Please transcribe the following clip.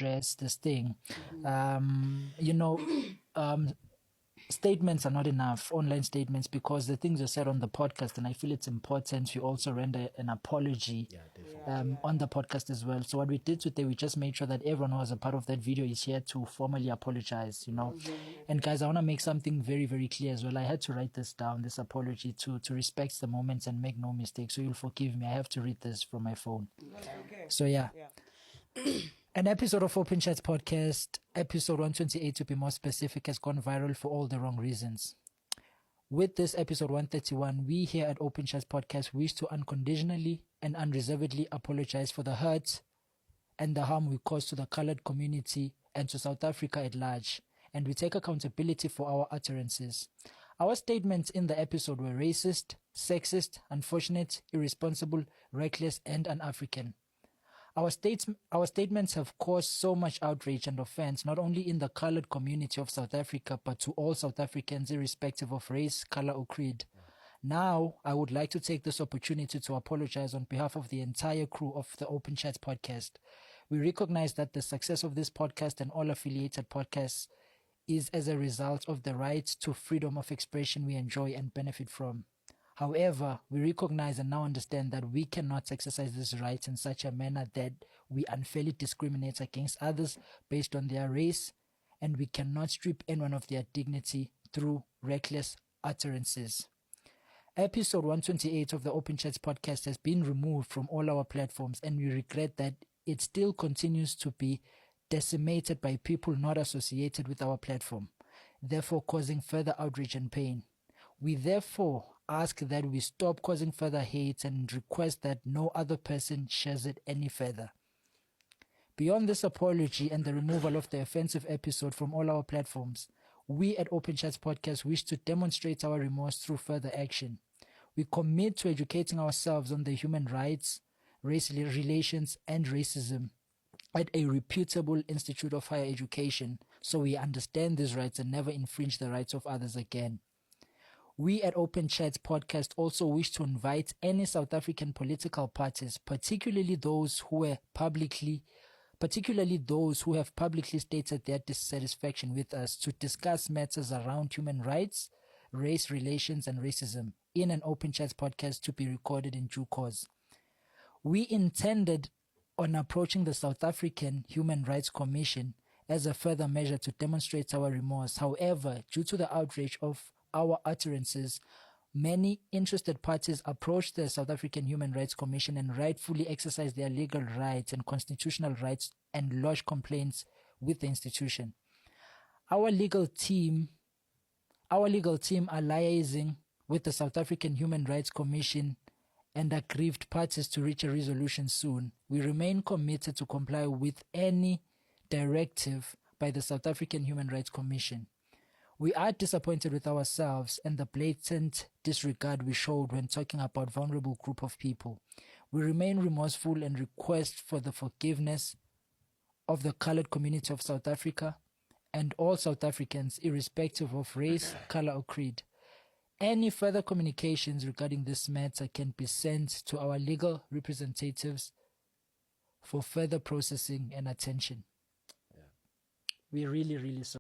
address this thing. You know, statements are not enough, online statements, because the things are said on the podcast, and I feel it's important you also render an apology on the podcast as well. So what we did today, we just made sure that everyone who was a part of that video is here to formally apologize, you know. And guys, I want to make something very, very clear as well. I had to write this down, this apology, to respect the moments and make no mistakes. So you'll forgive me. I have to read this from my phone. Okay. So yeah. An episode of Open Chats podcast, episode 128 to be more specific, has gone viral for all the wrong reasons. With this episode 131, we here at Open Chats podcast wish to unconditionally and unreservedly apologize for the hurt and the harm we caused to the colored community and to South Africa at large, and we take accountability for our utterances. Our statements in the episode were racist, sexist, unfortunate, irresponsible, reckless, and un-African. Our statements have caused so much outrage and offense, not only in the colored community of South Africa, but to all South Africans, irrespective of race, color, or creed. Now, I would like to take this opportunity to apologize on behalf of the entire crew of the Open Chats podcast. We recognize that the success of this podcast and all affiliated podcasts is as a result of the right to freedom of expression we enjoy and benefit from. However, we recognize and now understand that we cannot exercise this right in such a manner that we unfairly discriminate against others based on their race, and we cannot strip anyone of their dignity through reckless utterances. Episode 128 of the Open Chats podcast has been removed from all our platforms, and we regret that it still continues to be decimated by people not associated with our platform, therefore causing further outrage and pain. We therefore ask that we stop causing further hate and request that no other person shares it any further. Beyond this apology and the removal of the offensive episode from all our platforms, we at Open Chats Podcast wish to demonstrate our remorse through further action. We commit to educating ourselves on the human rights, race relations, and racism at a reputable institute of higher education, so we understand these rights and never infringe the rights of others again. We at Open Chats Podcast also wish to invite any South African political parties, particularly those who have publicly stated their dissatisfaction with us, to discuss matters around human rights, race relations, and racism in an Open Chats podcast to be recorded in due course. We intended on approaching the South African Human Rights Commission as a further measure to demonstrate our remorse. However, due to the outrage of our utterances, many interested parties approached the South African Human Rights Commission and rightfully exercised their legal rights and constitutional rights and lodged complaints with the institution. Our legal team are liaising with the South African Human Rights Commission and aggrieved parties to reach a resolution soon. We remain committed to comply with any directive by the South African Human Rights Commission. We are disappointed with ourselves and the blatant disregard we showed when talking about a vulnerable group of people. We remain remorseful and request for the forgiveness of the colored community of South Africa and all South Africans, irrespective of race, color, or creed. Any further communications regarding this matter can be sent to our legal representatives for further processing and attention. We really, really sorry.